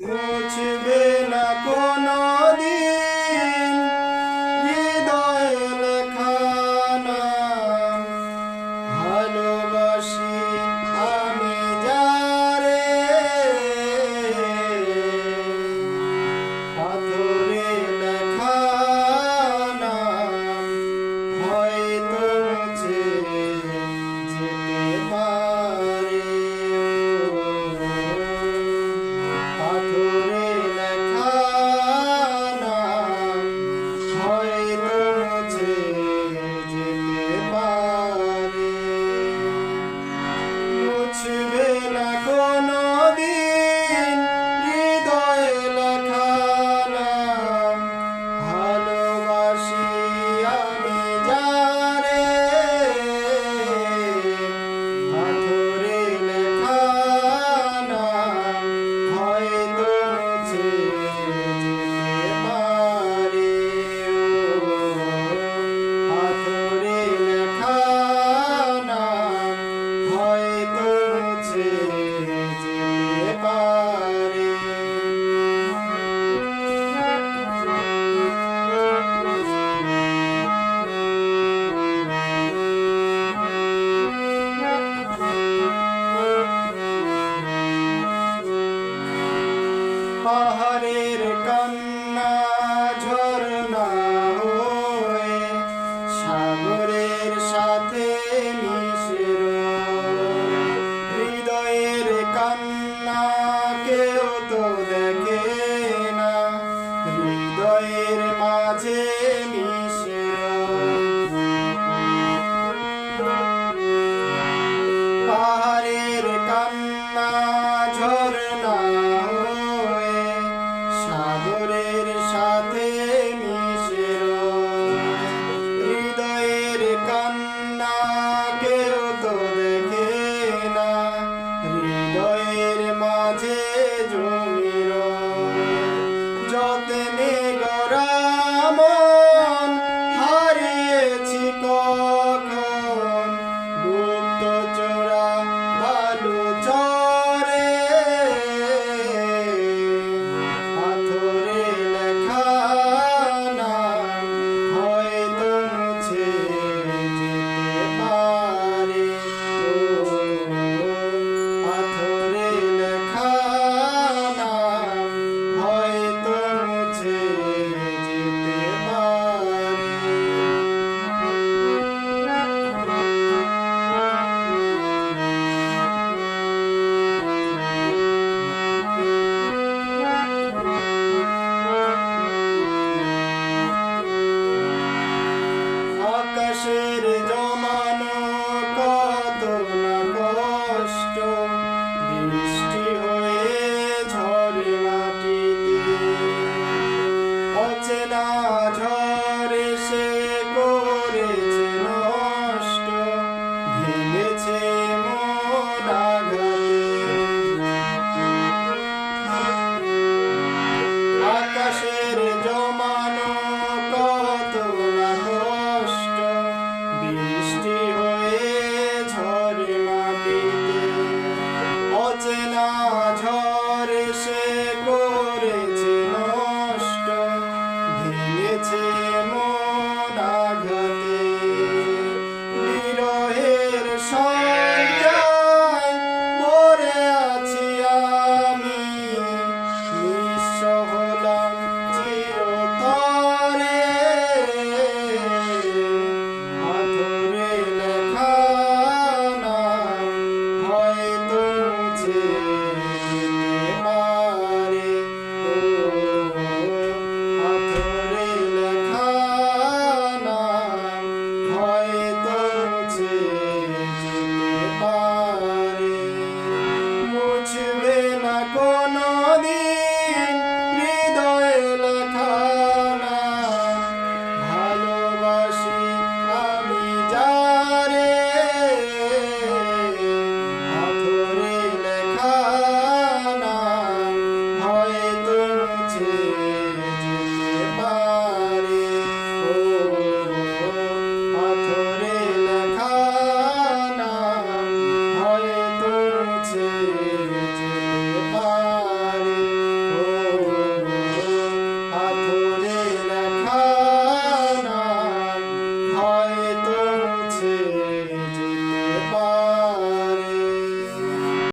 মুছবে না কোনদিন হৃদয়ে লেখা নাম। ভালোবাসি আমি যারে, পাথরে লেখা নাম হয়তো মুছে যেতে পারে। পাথরে লেখা নাম হয়তো মুছে যেতে পারে। মুছবে না কোনদিন হৃদয়ে লেখা নাম। ভালোবাসি আমি যারে, পাথরে লেখা নাম হয়তো মুছে যেতে পারে। পাথরে লেখা নাম হয়তো মুছে যেতে পারে। পাহাড়ের কান্না ঝরনা হয়ে সাগরের সাথে মিশে, হৃদয়ের কান্না কেউ তো দেখে না, হৃদয়ের মাঝে মিশে। পাহাড়ের কান্না ঝরনা হয়ে সাগরের সাথে মিশে, হৃদয়ের কান্না কেউ তো দেখে না, হৃদয়ের মাঝে জমির যত্নে